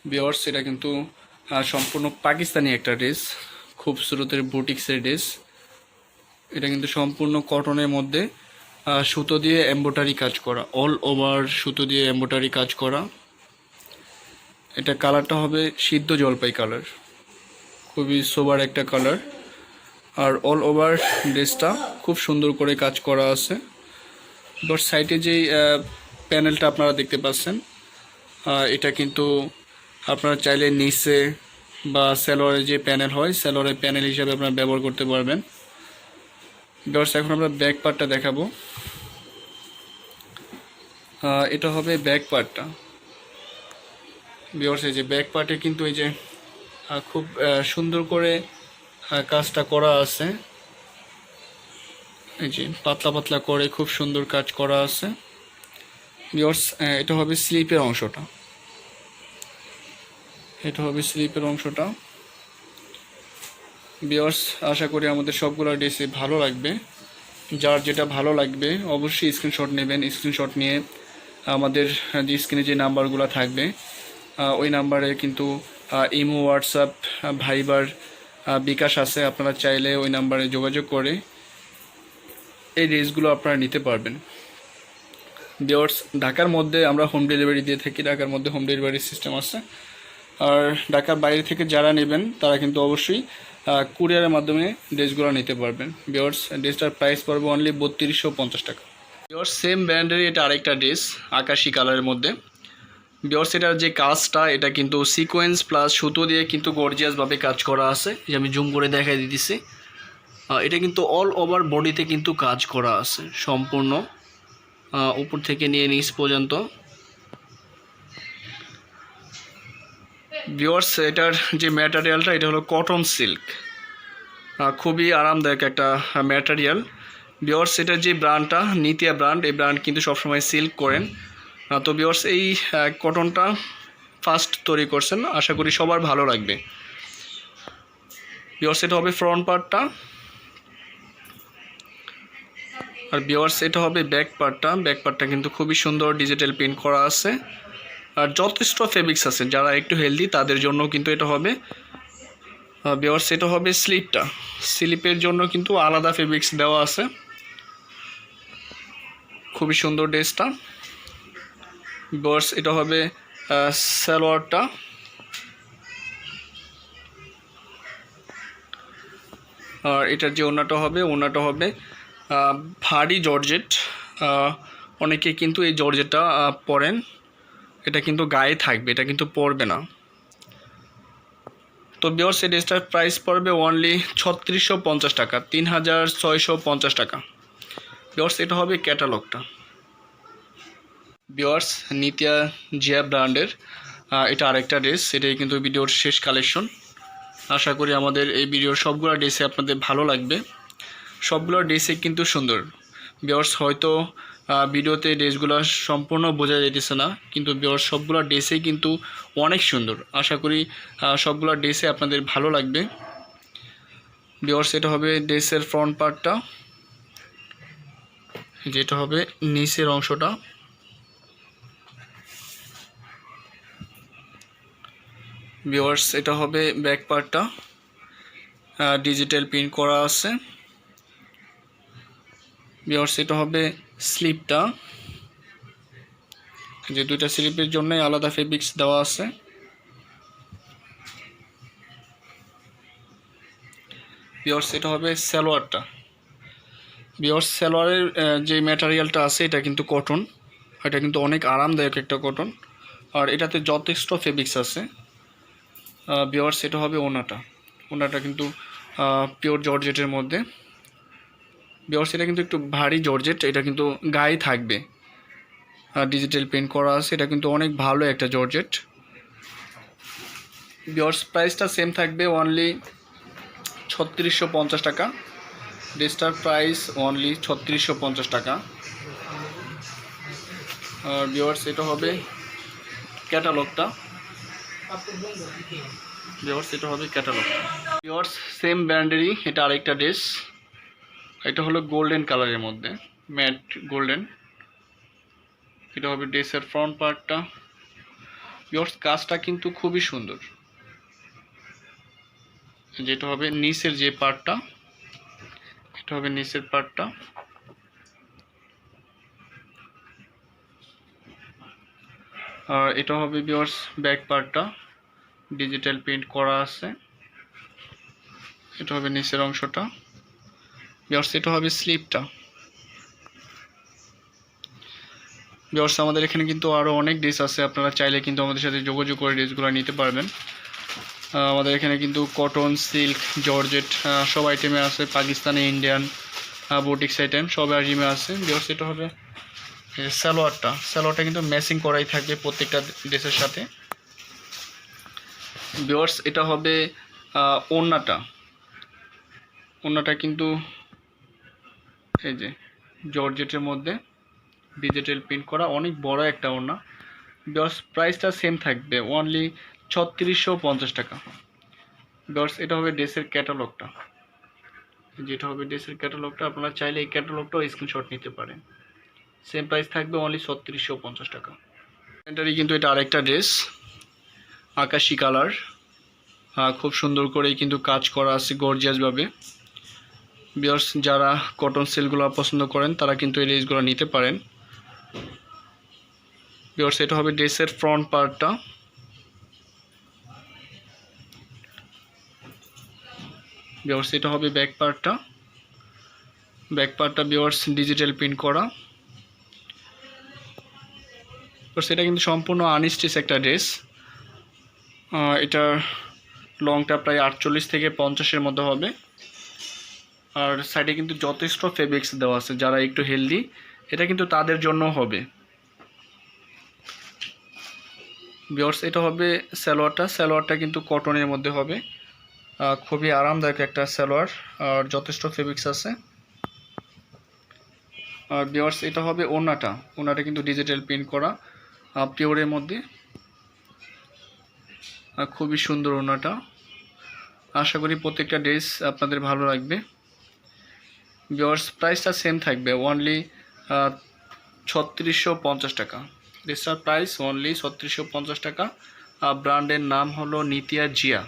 Viewers এটা কিন্তু সম্পূর্ণ পাকিস্তানি একটা ড্রেস, খুবসুরতের বুটিক্সের ড্রেস। এটা কিন্তু সম্পূর্ণ কটনের মধ্যে সুতো দিয়ে এমব্রয়ডারি কাজ করা, অল ওভার সুতো দিয়ে এমব্রয়ডারি কাজ করা। এটা কালারটা হবে সিদ্ধ জলপাই কালার, খুবই সোবার একটা কালার। আর অল ওভার ড্রেসটা খুব সুন্দর করে কাজ করা আছে। ডোর সাইডে যেই প্যানেলটা আপনারা দেখতে পাচ্ছেন, এটা কিন্তু আপনারা চাইলে নিচে বা সালোয়ারের যে প্যানেল হয়, সালোয়ারের প্যানেল হিসাবে আপনারা ব্যবহার করতে পারবেন। ডোরস এখন আমরা ব্যাক পার্টটা দেখাবো। এটা হবে ব্যাক পার্টটা। ভিউয়ার্স এই যে ব্যাক পার্টে কিন্তু এই যে খুব সুন্দর করে কাজটা করা আছে। এই যে পাতলা পাতলা করে খুব সুন্দর কাজ করা আছে। ভিউয়ার্স এটা হবে স্লিপের অংশটা, এটা হবে স্লিপের অংশটা। ভিউয়ার্স আশা করি আমাদের সবগুলো ড্রেসই ভালো লাগবে। যার যেটা ভালো লাগবে অবশ্যই স্ক্রিনশট নেবেন। স্ক্রিনশট নিয়ে আমাদের যে স্ক্রিনে যে নাম্বারগুলো থাকবে ওই নাম্বারে কিন্তু ইমো, হোয়াটসঅ্যাপ, ভাইবার, বিকাশ আছে। আপনারা চাইলে ওই নাম্বারে যোগাযোগ করে এই ড্রেসগুলো আপনারা নিতে পারবেন। ভিউয়ার্স ঢাকার মধ্যে আমরা হোম ডেলিভারি দিয়ে থাকি, ঢাকার মধ্যে হোম ডেলিভারি সিস্টেম আছে। আর ঢাকার বাইরে থেকে যারা নেবেন তারা কিন্তু অবশ্যই কুরিয়ারের মাধ্যমে ড্রেসগুলো নিতে পারবেন। ভিউয়ার্স ড্রেসটার প্রাইস পড়বে অনলি 3250 টাকা। ভিউয়ার্স সেম ব্র্যান্ডেরই এটা আরেকটা ড্রেস আকাশি কালারের মধ্যে। ভিউয়ার্স এটার যে কাজটা, এটা কিন্তু সিকোয়েন্স প্লাস সুতো দিয়ে কিন্তু গর্জিয়াসভাবে কাজ করা আছে, যে আমি জুম করে দেখাই দিতেছি। এটা কিন্তু অল ওভার বডিতে কিন্তু কাজ করা আছে সম্পূর্ণ, উপর থেকে নিয়ে নিচ পর্যন্ত। ভিউয়ার্স এটার যে ম্যাটেরিয়ালটা, এটা হলো কটন সিল্ক, খুবই আরামদায়ক একটা ম্যাটেরিয়াল। ভিউয়ার্স এটার যে ব্র্যান্ডটা নিতিয়া ব্র্যান্ড, এই ব্র্যান্ড কিন্তু সবসময় সিল্ক করেন। তো ভিউয়ার্স এই কটনটা ফার্স্ট তৈরি করছেন, আশা করি সবার ভালো লাগবে। ভিউয়ার্স এটা হবে ফ্রন্ট পার্টটা, আর ভিউয়ার্স এটা হবে ব্যাক পার্টটা। ব্যাক পার্টটা কিন্তু খুবই সুন্দর ডিজিটাল প্রিন্ট করা আছে, আর যথেষ্ট ফেব্রিক্স আছে। যারা একটু হেলদি তাদের জন্য কিন্তু এটা হবে। ভিউয়ার্স এটা হবে স্লিপটা, স্লিপের জন্য কিন্তু আলাদা ফেব্রিক্স দেওয়া আছে। খুবই সুন্দর ড্রেসটা। ভিউয়ার্স এটা হবে সালোয়ারটা। আর এটার যে ওড়নাটা হবে, ওড়নাটা হবে ভারী জর্জেট। অনেকে কিন্তু এই জর্জেটটা পরেন, এটা কিন্তু গায়ে থাকবে, এটা কিন্তু পরবে না। তো ভিউয়ার্স এই ড্রেসটার প্রাইস পড়বে অনলি 3650 টাকা, 3650 টাকা। ভিউয়ার্স এটা হবে ক্যাটালগটা। ভিউয়ার্স নিতিয়া জিয়া ব্র্যান্ডের এটা আরেকটা ড্রেস, এটাই কিন্তু ভিডিওর শেষ কালেকশন। আশা করি আমাদের এই ভিডিওর সবগুলো ড্রেসে আপনাদের ভালো লাগবে। সবগুলো ড্রেসে কিন্তু সুন্দর। ভিউয়ার্স হয়তো ভিডিওতে ড্রেসগুলো সম্পূর্ণ বোঝা যাইতেছে না, কিন্তু ভিউয়ার্স সবগুলো ড্রেসেই কিন্তু অনেক সুন্দর। আশা করি সবগুলো ড্রেসে আপনাদের ভালো লাগবে। ভিউয়ার্স এটা হবে ড্রেসের ফ্রন্ট পার্টটা, যেটা হবে নিচের অংশটা। ভিউয়ার্স এটা হবে ব্যাক পার্টটা, ডিজিটাল প্রিন্ট করা আছে। ভিউয়ার্স এটা হবে স্লিপটা, যে দুইটা স্লিপের জন্যই আলাদা ফেব্রিক্স দেওয়া আছে। ভিউয়ার্স এটা হবে সালোয়ারটা। ভিউয়ার্স সালোয়ারের যে ম্যাটেরিয়ালটা আছে এটা কিন্তু কটন, এটা কিন্তু অনেক আরামদায়ক একটা কটন, আর এটাতে যথেষ্ট ফেব্রিক্স আছে। ভিউয়ার্স এটা হবে ওড়নাটা, ওড়নাটা কিন্তু পিওর জর্জেটের মধ্যে। ভিউয়ার্স এটা কিন্তু একটু ভারী জর্জেট, এটা কিন্তু গায়ে থাকবে, ডিজিটাল প্রিন্ট করা আছে। এটা কিন্তু অনেক ভালো একটা জর্জেট। ভিউয়ার্স প্রাইসটা সেম থাকবে অনলি 3650 টাকা। ড্রেসটার প্রাইস অনলি 3650 টাকা। আর ভিউয়ার্স এটা হবে ক্যাটালগটা। ভিউয়ার্স এটা হবে ক্যাটালগটা। ভিউয়ার্স সেম ব্র্যান্ডেরই এটা আরেকটা ড্রেস, এটা হলো গোল্ডেন কালারের মধ্যে, ম্যাট গোল্ডেন। এটা হবে ড্রেসের ফ্রন্ট পার্টটা, ভিউয়ার্স কাজটা কিন্তু খুবই সুন্দর। যেটা হবে নিচের যে পার্টটা, এটা হবে নিচের পার্টটা। আর এটা হবে ভিউয়ার্স ব্যাক পার্টটা, ডিজিটাল প্রিন্ট করা আছে। এটা হবে নিচের অংশটা। ভিউয়ার্স এটা হবে স্লিপটা। ভিউয়ার্স আমাদের এখানে কিন্তু আরও অনেক ড্রেস আছে, আপনারা চাইলে কিন্তু আমাদের সাথে যোগাযোগ করে ড্রেসগুলো নিতে পারবেন। আমাদের এখানে কিন্তু কটন, সিল্ক, জর্জেট সব আইটেমে আছে, পাকিস্তানি, ইন্ডিয়ান বুটিক্স আইটেম সব আইটেমে আছে। ভিউয়ার্স এটা হবে সালোয়ারটা কিন্তু ম্যাচিং করাই থাকবে প্রত্যেকটা ড্রেসের সাথে। ভিউয়ার্স এটা হবে ওড়নাটা কিন্তু এই যে জর্জেটের মধ্যে ডিজিটাল প্রিন্ট করা, অনেক বড় একটা ওড়না। ভিউয়ার্স প্রাইসটা সেম থাকবে, অনলি 3650 টাকা। ভিউয়ার্স এটা হবে ড্রেসের ক্যাটালগটা, যেটা হবে ড্রেসের ক্যাটালগটা। আপনারা চাইলে এই ক্যাটালগটাও স্ক্রিনশট নিতে পারেন। সেম প্রাইস থাকবে, অনলি 3650 টাকা। এটারই কিন্তু এটা আরেকটা ড্রেস, আকাশি কালার, খুব সুন্দর করেই কিন্তু কাজ করা আছে গর্জিয়াসভাবে। ভিউয়ার্স যারা কটন সিল্কগুলো পছন্দ করেন তারা কিন্তু এই ড্রেসগুলো নিতে পারেন। ভিউয়ার্স এটা হবে ড্রেসের ফ্রন্ট পার্টটা। ভিউয়ার্স এটা হবে ব্যাক পার্টটা। ভিউয়ার্স ডিজিটাল প্রিন্ট করা। এটা কিন্তু সম্পূর্ণ আনস্টিচ একটা ড্রেস। এটার লংটা প্রায় 48 থেকে 50-এর মধ্যে হবে। আর সাইডে কিন্তু যথেষ্ট ফেব্রিক্স দেওয়া আছে, যারা একটু হেলদি এটা কিন্তু তাদের জন্য হবে। ভিউয়ার্স এটা হবে সালোয়ারটা কিন্তু কটনের মধ্যে হবে, খুবই আরামদায়ক একটা সালোয়ার, আর যথেষ্ট ফেব্রিক্স আছে। আর ভিউয়ার্স এটা হবে ওড়নাটা কিন্তু ডিজিটাল প্রিন্ট করা পিওরের মধ্যে, খুবই সুন্দর ওড়নাটা। আশা করি প্রত্যেকটা ড্রেস আপনাদের ভালো লাগবে। ভিউয়ার্স প্রাইসটা সেম থাকবে, অনলি 3650 টাকা। ড্রেসটার প্রাইস অনলি 3650 টাকা। ব্র্যান্ডের নাম হলো নিতিয়া জিয়া।